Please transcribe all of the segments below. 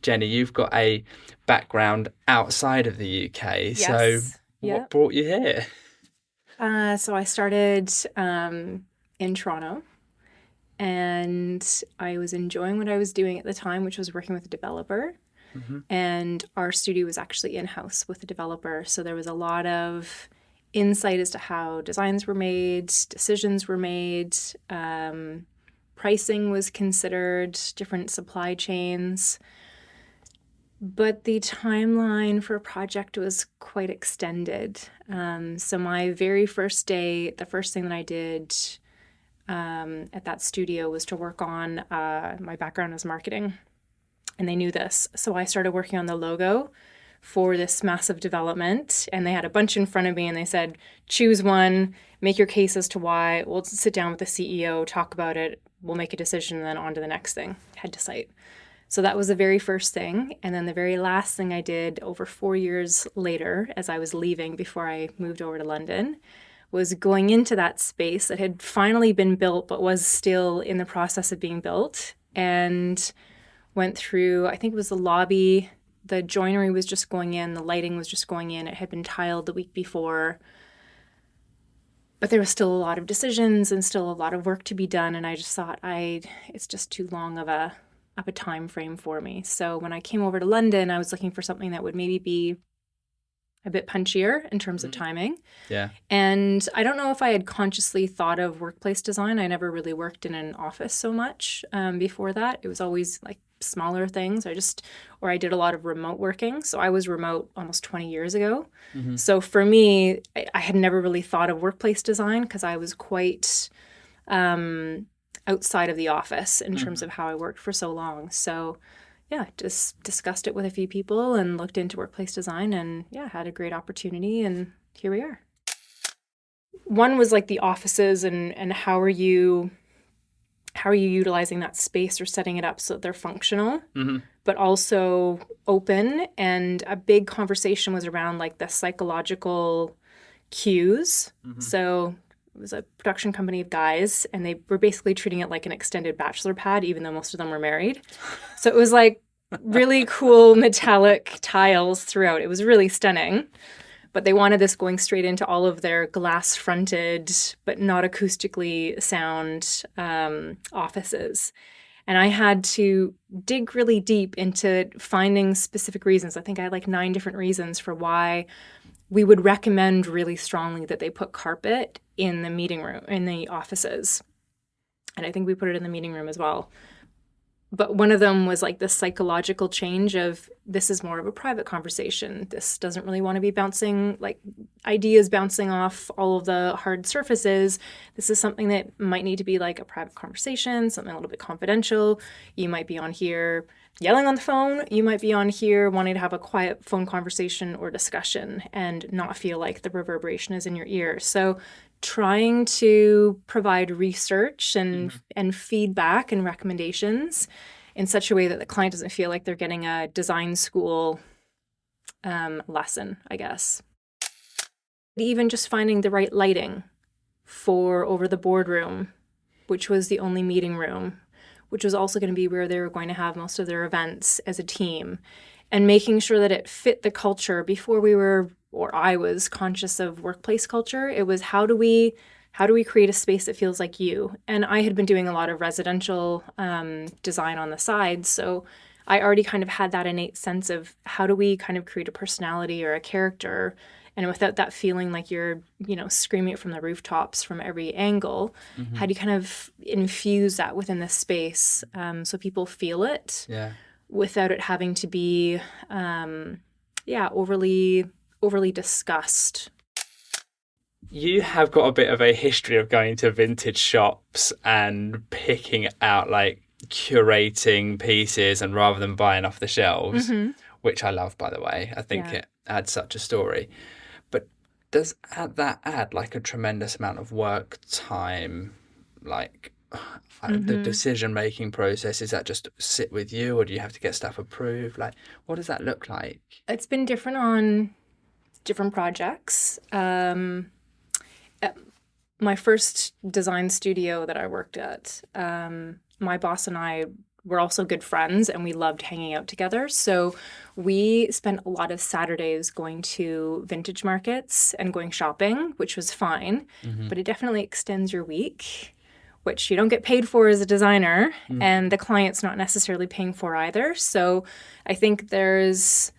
Jenny, you've got a background outside of the UK. So Yes. what Yeah. brought you here? So I started in Toronto, and I was enjoying what I was doing at the time, which was working with a developer. Hmm. And our studio was actually in-house with the developer. So there was a lot of insight as to how designs were made, decisions were made, pricing was considered, different supply chains. But the timeline for a project was quite extended. So my very first day, the first thing that I did at that studio was to work on my background as marketing, and they knew this. So I started working on the logo for this massive development, and they had a bunch in front of me, and they said, choose one, make your case as to why. We'll sit down with the CEO, talk about it, we'll make a decision, and then on to the next thing, head to site. So that was the very first thing. And then the very last thing I did over 4 years later, as I was leaving before I moved over to London, was going into that space that had finally been built but was still in the process of being built, and went through, I think it was the lobby. The joinery was just going in, the lighting was just going in. It had been tiled the week before, but there was still a lot of decisions and still a lot of work to be done. And I just thought, it's just too long of a time frame for me. So when I came over to London, I was looking for something that would maybe be a bit punchier in terms of timing. Yeah. And I don't know if I had consciously thought of workplace design. I never really worked in an office so much before that. It was always like smaller things. I did a lot of remote working. So I was remote almost 20 years ago. Hmm. So for me, I had never really thought of workplace design because I was quite outside of the office in terms Hmm. of how I worked for so long. So yeah, just discussed it with a few people and looked into workplace design, and yeah, had a great opportunity, and here we are. One was like the offices, and how are you utilizing that space or setting it up so that they're functional, Hmm. but also open. And a big conversation was around like the psychological cues. Hmm. So it was a production company of guys, and they were basically treating it like an extended bachelor pad, even though most of them were married. So it was like really cool metallic tiles throughout. It was really stunning. But they wanted this going straight into all of their glass fronted, but not acoustically sound offices. And I had to dig really deep into finding specific reasons. I think I had like 9 different reasons for why we would recommend really strongly that they put carpet in the meeting room, in the offices. And I think we put it in the meeting room as well. But one of them was like the psychological change of, this is more of a private conversation. This doesn't really want to be bouncing, like ideas bouncing off all of the hard surfaces. This is something that might need to be like a private conversation, something a little bit confidential. You might be on here yelling on the phone. You might be on here wanting to have a quiet phone conversation or discussion and not feel like the reverberation is in your ear. So trying to provide research and Hmm. and feedback and recommendations in such a way that the client doesn't feel like they're getting a design school lesson, I guess. Even just finding the right lighting for over the boardroom, which was the only meeting room, which was also going to be where they were going to have most of their events as a team, and making sure that it fit the culture before we were, or I was conscious of workplace culture. It was, how do we create a space that feels like you? And I had been doing a lot of residential design on the side, so I already kind of had that innate sense of how do we kind of create a personality or a character, and without that feeling like you're, screaming it from the rooftops from every angle. Hmm. How do you kind of infuse that within the space, so people feel it Yeah. without it having to be, yeah, overly discussed. You have got a bit of a history of going to vintage shops and picking out, like, curating pieces and rather than buying off the shelves, Mm-hmm. which I love, by the way. I think Yeah. it adds such a story. But that add like a tremendous amount of work time? Like, the Mm-hmm. decision making process, is that just sit with you, or do you have to get stuff approved? Like, what does that look like? It's been different on different projects. At my first design studio that I worked at, my boss and I we're also good friends and we loved hanging out together. So we spent a lot of Saturdays going to vintage markets and going shopping, which was fine, but it definitely extends your week, which you don't get paid for as a designer, and the client's not necessarily paying for either. So I think there's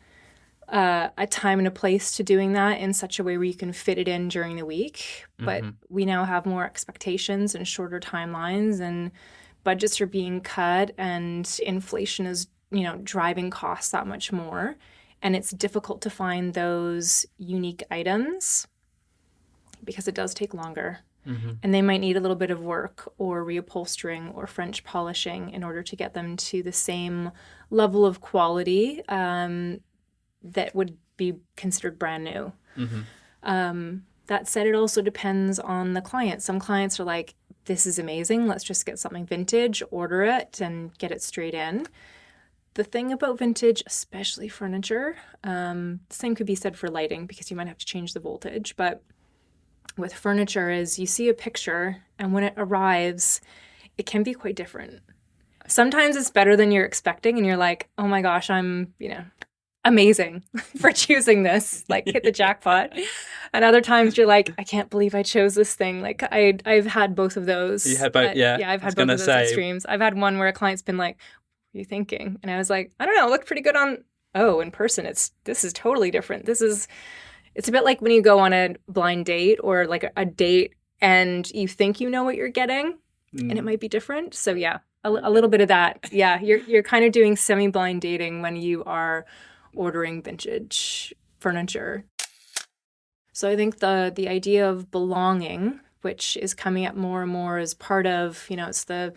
a time and a place to doing that in such a way where you can fit it in during the week. But we now have more expectations and shorter timelines, and budgets are being cut, and inflation is, driving costs that much more. And it's difficult to find those unique items because it does take longer. And they might need a little bit of work or reupholstering or French polishing in order to get them to the same level of quality that would be considered brand new. That said, it also depends on the client. Some clients are like, this is amazing, let's just get something vintage, order it, and get it straight in. The thing about vintage, especially furniture, the same could be said for lighting because you might have to change the voltage, but with furniture is you see a picture and when it arrives, it can be quite different. Sometimes it's better than you're expecting and you're like, oh my gosh, I'm, amazing for choosing this, like hit the jackpot. And other times you're like, I can't believe I chose this thing. Like I've had both of those. You had both, yeah. Yeah, I've had both of those extremes. I've had one where a client's been like, what are you thinking? And I was like, I don't know, it looked pretty good in person. This is totally different. It's a bit like when you go on a blind date or like a date and you think you know what you're getting and it might be different. So yeah, a little bit of that. Yeah, you're kind of doing semi-blind dating when you are ordering vintage furniture. So I think the idea of belonging, which is coming up more and more as part of, it's the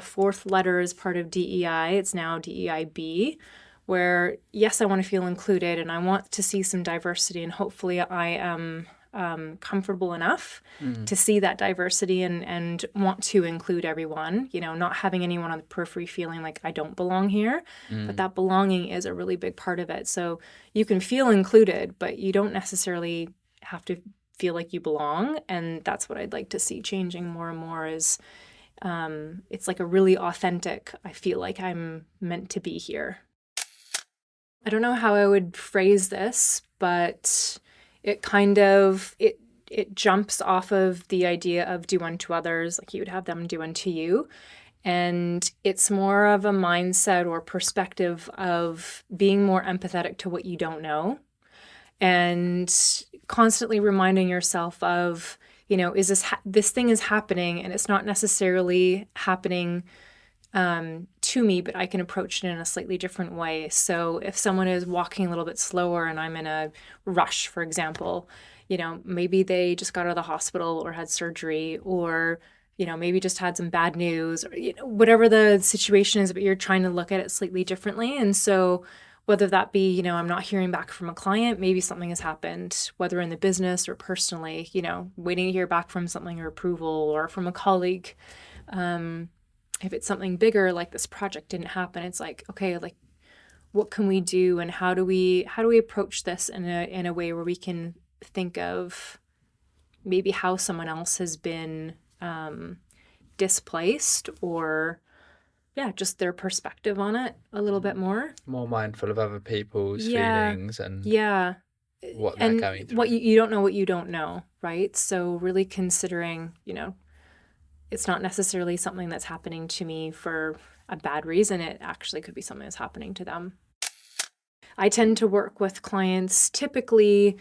fourth letter as part of DEI. It's now DEIB. Where, yes, I want to feel included and I want to see some diversity, and hopefully I am comfortable enough to see that diversity and want to include everyone, not having anyone on the periphery feeling like I don't belong here. But that belonging is a really big part of it. So you can feel included, but you don't necessarily have to feel like you belong. And that's what I'd like to see changing more and more is it's like a really authentic, I feel like I'm meant to be here. I don't know how I would phrase this, but it kind of, it jumps off of the idea of do unto others, like you would have them do unto you. And it's more of a mindset or perspective of being more empathetic to what you don't know and constantly reminding yourself of, is this thing is happening and it's not necessarily happening to me, but I can approach it in a slightly different way. So if someone is walking a little bit slower and I'm in a rush, for example, maybe they just got out of the hospital or had surgery or, maybe just had some bad news or, whatever the situation is, but you're trying to look at it slightly differently. And so whether that be, I'm not hearing back from a client, maybe something has happened, whether in the business or personally, waiting to hear back from something or approval or from a colleague. If it's something bigger, like this project didn't happen, it's like, okay, like what can we do and how do we approach this in a way where we can think of maybe how someone else has been displaced or just their perspective on it a little bit more. More mindful of other people's feelings and what they're going through. What you don't know what you don't know, right? So really considering, it's not necessarily something that's happening to me for a bad reason. It actually could be something that's happening to them. I tend to work with clients typically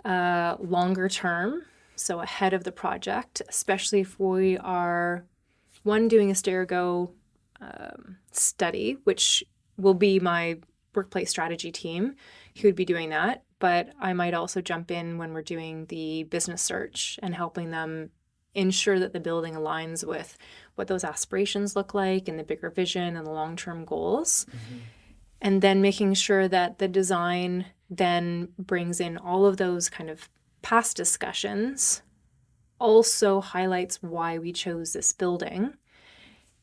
longer term, so ahead of the project, especially if we are, one, doing a Sterago study, which will be my workplace strategy team who would be doing that. But I might also jump in when we're doing the business search and helping them ensure that the building aligns with what those aspirations look like and the bigger vision and the long-term goals. And then making sure that the design then brings in all of those kind of past discussions, also highlights why we chose this building.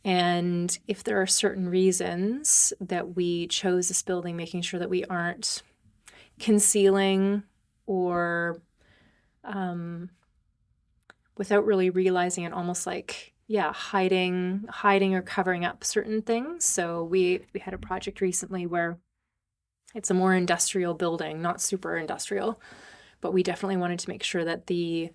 And if there are certain reasons that we chose this building, making sure that we aren't concealing or without really realizing it, almost like hiding or covering up certain things. So we had a project recently where it's a more industrial building, not super industrial, but we definitely wanted to make sure that the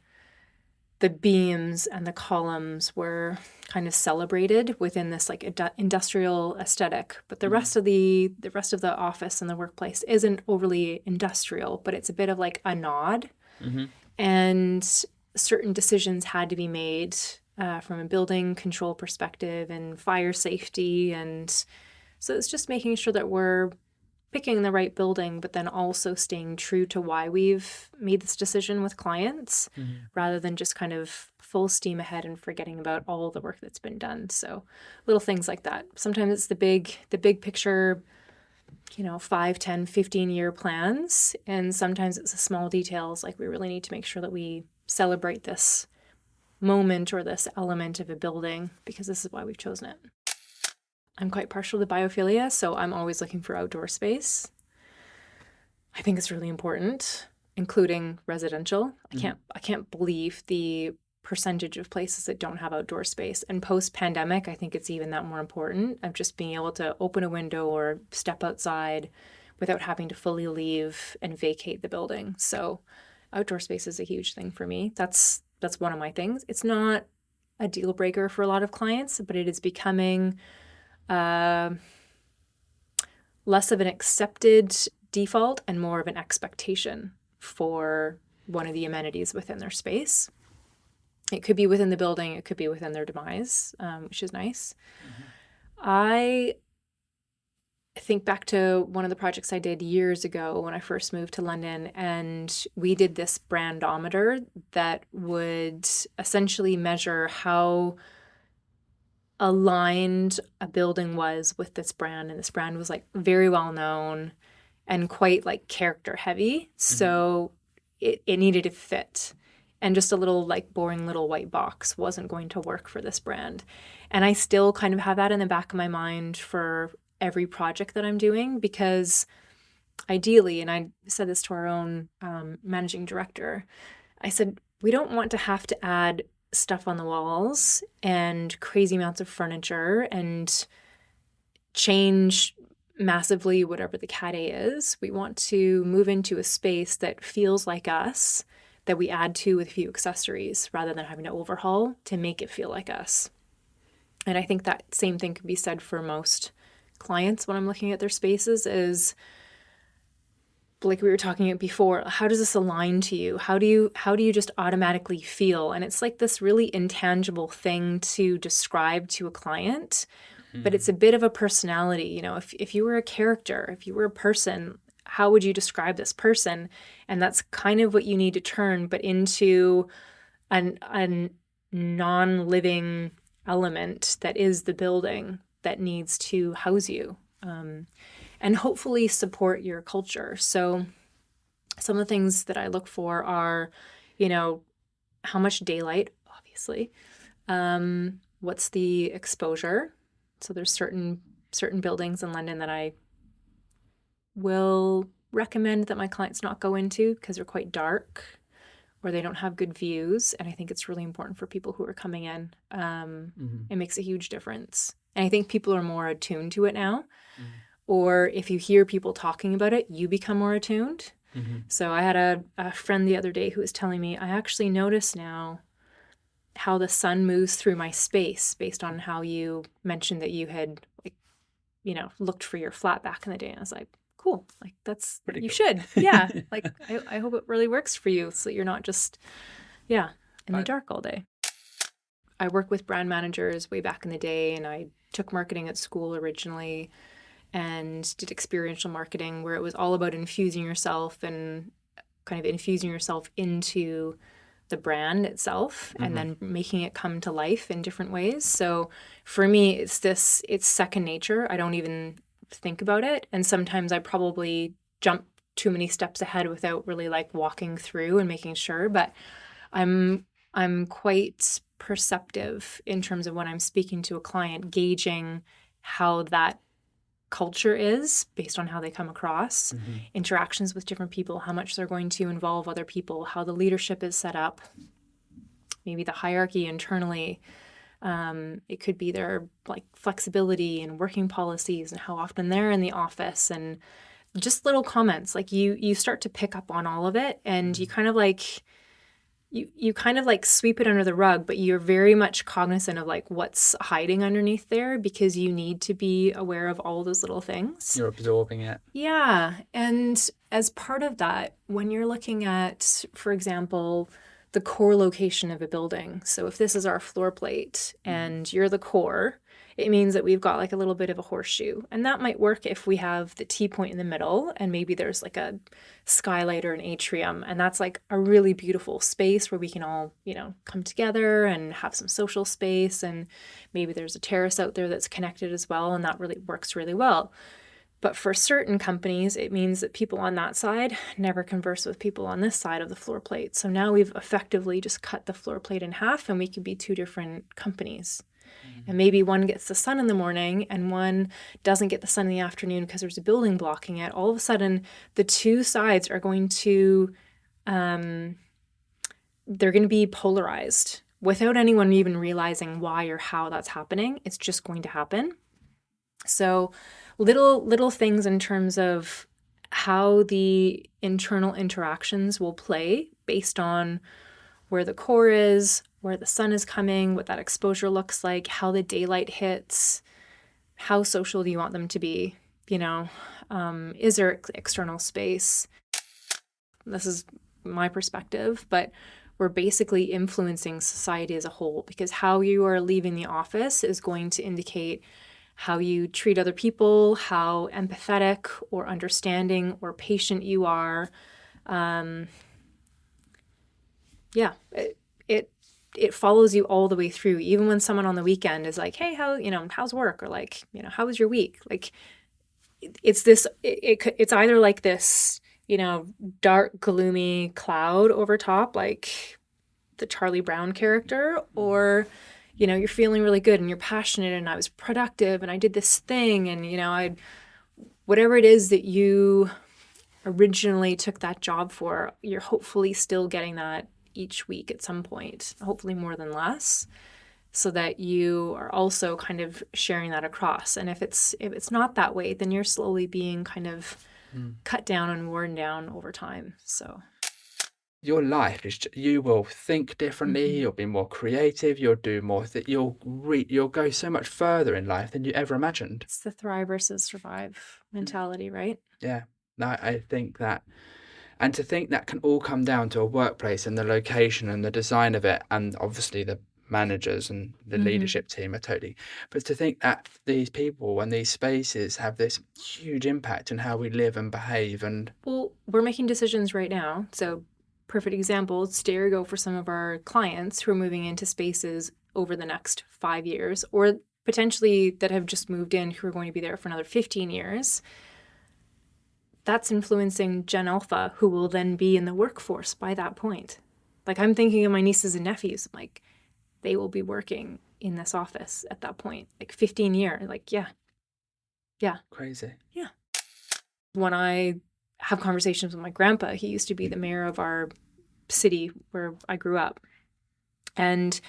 beams and the columns were kind of celebrated within this like industrial aesthetic. But the rest of the office and the workplace isn't overly industrial, but it's a bit of like a nod. And certain decisions had to be made from a building control perspective and fire safety. And so it's just making sure that we're picking the right building, but then also staying true to why we've made this decision with clients rather than just kind of full steam ahead and forgetting about all the work that's been done. So little things like that. Sometimes it's the big picture, 5, 10, 15-year plans. And sometimes it's the small details, like we really need to make sure that we celebrate this moment or this element of a building because this is why we've chosen it. I'm quite partial to biophilia, so I'm always looking for outdoor space. I think it's really important, including residential. I can't believe the percentage of places that don't have outdoor space. And post-pandemic, I think it's even that more important of just being able to open a window or step outside without having to fully leave and vacate the building. So outdoor space is a huge thing for me. That's one of my things. It's not a deal breaker for a lot of clients, but it is becoming less of an accepted default and more of an expectation for one of the amenities within their space. It could be within the building, it could be within their demise, which is nice. I think back to one of the projects I did years ago when I first moved to London, and we did this brandometer that would essentially measure how aligned a building was with this brand, and this brand was like very well known and quite like character heavy, so it needed to fit, and just a little like boring little white box wasn't going to work for this brand. And I still kind of have that in the back of my mind for every project that I'm doing, because ideally, and I said this to our own managing director, I said, we don't want to have to add stuff on the walls and crazy amounts of furniture and change massively whatever the Cat A is. We want to move into a space that feels like us, that we add to with a few accessories rather than having to overhaul to make it feel like us. And I think that same thing could be said for most clients when I'm looking at their spaces is, like we were talking about before, how does this align to you? How do you just automatically feel? And it's like this really intangible thing to describe to a client, but it's a bit of a personality. If you were a character, if you were a person, how would you describe this person? And that's kind of what you need to turn, but into a non-living element that is the building that needs to house you. And hopefully support your culture. So some of the things that I look for are, how much daylight, obviously. What's the exposure? So there's certain buildings in London that I will recommend that my clients not go into because they're quite dark or they don't have good views. And I think it's really important for people who are coming in. It makes a huge difference. And I think people are more attuned to it now. Or if you hear people talking about it, you become more attuned. So I had a friend the other day who was telling me, I actually notice now how the sun moves through my space based on how you mentioned that you had looked for your flat back in the day. And I was like, cool, like that's Pretty you cool. should. Yeah. Like I hope it really works for you so that you're not just in the dark all day. I work with brand managers way back in the day, and I took marketing at school originally and did experiential marketing where it was all about infusing yourself and kind of infusing yourself into the brand itself and then making it come to life in different ways. So for me, it's second nature. I don't even think about it. And sometimes I probably jump too many steps ahead without really like walking through and making sure. But I'm quite perceptive in terms of when I'm speaking to a client, gauging how that culture is based on how they come across, interactions with different people, how much they're going to involve other people, how the leadership is set up, maybe the hierarchy internally, It could be their like flexibility and working policies and how often they're in the office, and just little comments. Like you start to pick up on all of it, and you kind of like you kind of like sweep it under the rug, but you're very much cognizant of like what's hiding underneath there, because you need to be aware of all those little things. You're absorbing it. Yeah. And as part of that, when you're looking at, for example, the core location of a building. So if this is our floor plate and you're the core, it means that we've got like a little bit of a horseshoe. And that might work if we have the T point in the middle and maybe there's like a skylight or an atrium. And that's like a really beautiful space where we can all, come together and have some social space. And maybe there's a terrace out there that's connected as well. And that really works really well. But for certain companies, it means that people on that side never converse with people on this side of the floor plate. So now we've effectively just cut the floor plate in half, and we could be two different companies. And maybe one gets the sun in the morning and one doesn't get the sun in the afternoon because there's a building blocking it. All of a sudden, the two sides are going to, they're going to be polarized without anyone even realizing why or how that's happening. It's just going to happen. So little things in terms of how the internal interactions will play based on where the core is, where the sun is coming, what that exposure looks like, how the daylight hits, how social do you want them to be, is there external space? This is my perspective, but we're basically influencing society as a whole, because how you are leaving the office is going to indicate how you treat other people, how empathetic or understanding or patient you are. It follows you all the way through. Even when someone on the weekend is like, hey, how's work? Or like, how was your week? Like, it's either like this, dark, gloomy cloud over top, like the Charlie Brown character, or you're feeling really good and you're passionate and I was productive and I did this thing and, whatever it is that you originally took that job for, you're hopefully still getting that each week at some point, hopefully more than less, so that you are also kind of sharing that across. And if it's not that way, then you're slowly being kind of cut down and worn down over time. So your life is you will think differently, you'll be more creative, you'll do more, you'll go so much further in life than you ever imagined. It's the thrive versus survive mentality, right? Yeah. No, I think that, and to think that can all come down to a workplace and the location and the design of it, and obviously the managers and the leadership team are totally, but to think that these people and these spaces have this huge impact on how we live and behave. And well, we're making decisions right now. So perfect example, Stereo for some of our clients who are moving into spaces over the next 5 years, or potentially that have just moved in who are going to be there for another 15 years. That's influencing Gen Alpha, who will then be in the workforce by that point. Like, I'm thinking of my nieces and nephews, like they will be working in this office at that point, like 15 years. Like, yeah. crazy. Yeah. When I have conversations with my grandpa, he used to be the mayor of our city where I grew up. And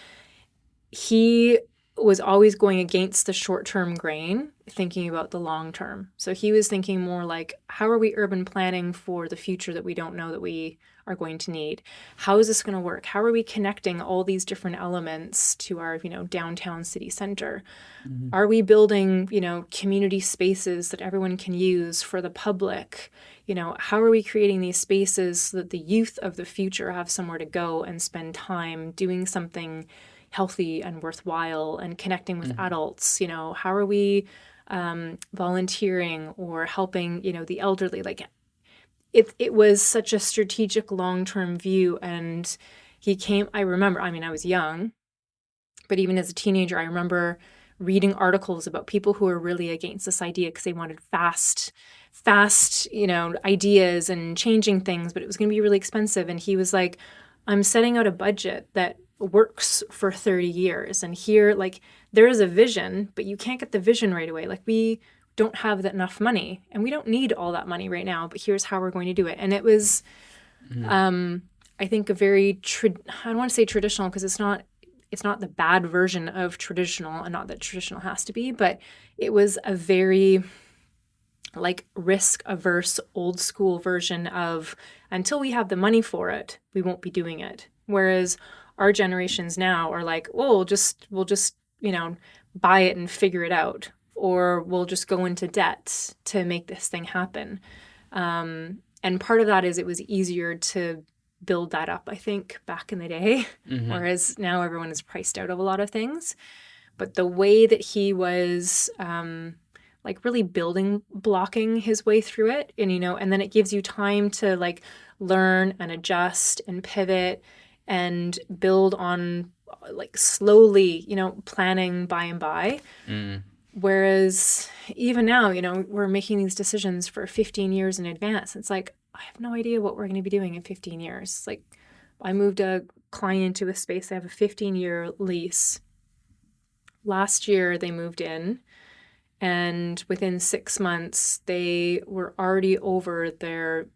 he was always going against the short-term grain, thinking about the long-term. So he was thinking more like, how are we urban planning for the future that we don't know that we are going to need? How is this going to work? How are we connecting all these different elements to our, downtown city center? Are we building, community spaces that everyone can use for the public? How are we creating these spaces so that the youth of the future have somewhere to go and spend time doing something healthy and worthwhile and connecting with adults? How are we volunteering or helping, the elderly? Like, it was such a strategic long-term view. And I remember, I was young, but even as a teenager, I remember reading articles about people who were really against this idea because they wanted fast, ideas and changing things, but it was going to be really expensive. And he was like, I'm setting out a budget that works for 30 years. And here, like, there is a vision, but you can't get the vision right away. Like, we don't have enough money and we don't need all that money right now, but here's how we're going to do it. And it was, I think, a very, I don't want to say traditional because it's not it's not the bad version of traditional, and not that traditional has to be, but it was a very like risk averse old school version of, until we have the money for it, we won't be doing it. Whereas our generations now are like, oh, we'll just, buy it and figure it out, or we'll just go into debt to make this thing happen. And part of that is it was easier to build that up, I think, back in the day, whereas now everyone is priced out of a lot of things. But the way that he was like really blocking his way through it, and then it gives you time to like learn and adjust and pivot and build on like slowly, planning by and by. Whereas even now, we're making these decisions for 15 years in advance. It's like, I have no idea what we're going to be doing in 15 years. It's like, I moved a client into a space. They have a 15-year lease. Last year, they moved in, and within 6 months, they were already over their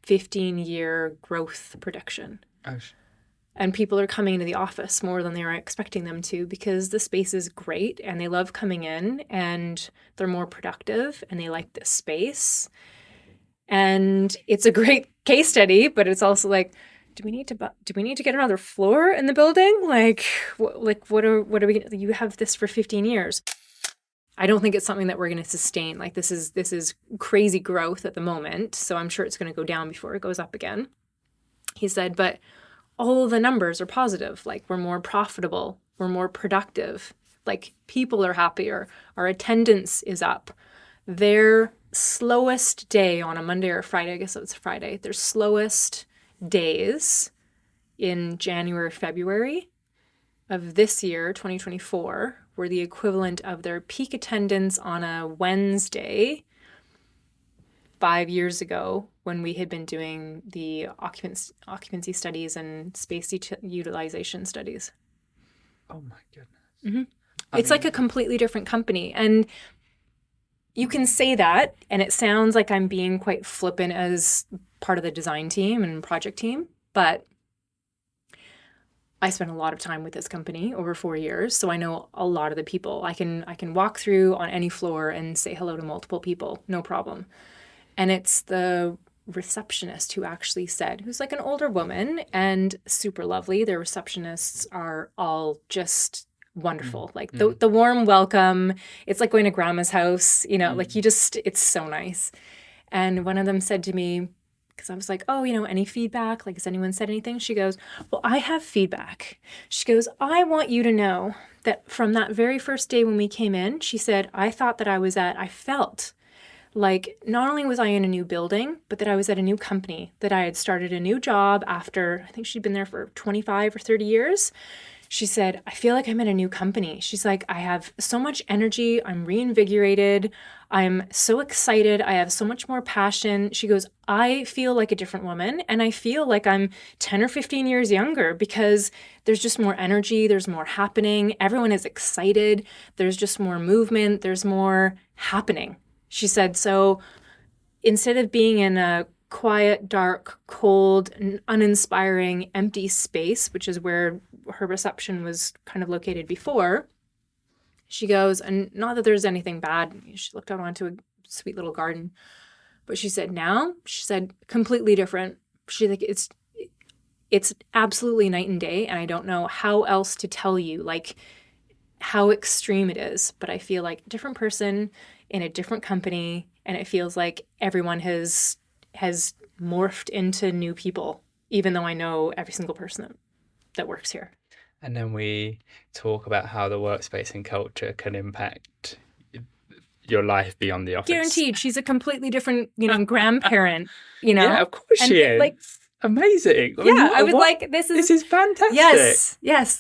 15-year growth prediction. Gosh. And people are coming into the office more than they were expecting them to, because the space is great and they love coming in and they're more productive and they like this space. And it's a great case study, but it's also like, do we need to get another floor in the building? What are we? You have this for 15 years. I don't think it's something that we're going to sustain. Like this is crazy growth at the moment, so I'm sure it's going to go down before it goes up again. He said, but all the numbers are positive. Like we're more profitable, we're more productive. Like people are happier, our attendance is up. Their slowest day on a Monday or Friday, I guess it was Friday, their slowest days in January, February of this year, 2024, were the equivalent of their peak attendance on a Wednesday 5 years ago, when we had been doing the occupancy studies and space utilization studies. Oh my goodness. It's like a completely different company. And you can say that, and it sounds like I'm being quite flippant as part of the design team and project team, but I spent a lot of time with this company over 4 years, so I know a lot of the people. I can walk through on any floor and say hello to multiple people, no problem. And it's the receptionist who actually said, who's like an older woman and super lovely. Their receptionists are all just wonderful. Like the warm welcome. It's like going to grandma's house, like it's so nice. And one of them said to me, because I was like, oh, any feedback? Like, has anyone said anything? She goes, well, I have feedback. She goes, I want you to know that from that very first day when we came in, she said, I felt like not only was I in a new building, but that I was at a new company, that I had started a new job after, I think she'd been there for 25 or 30 years. She said, I feel like I'm in a new company. She's like, I have so much energy. I'm reinvigorated. I'm so excited. I have so much more passion. She goes, I feel like a different woman, and I feel like I'm 10 or 15 years younger, because there's just more energy. There's more happening. Everyone is excited. There's just more movement. There's more happening. She said, so instead of being in a quiet, dark, cold, uninspiring, empty space, which is where her reception was kind of located before, she goes, and not that there's anything bad, she looked out onto a sweet little garden, but she said, completely different. She's like, it's absolutely night and day, and I don't know how else to tell you, like, how extreme it is, but I feel like a different person in a different company, and it feels like everyone has morphed into new people, even though I know every single person that works here. And then we talk about how the workspace and culture can impact your life beyond the office. Guaranteed. She's a completely different, grandparent, Yeah, of course she is. Like, amazing. I was like, this is fantastic. Yes.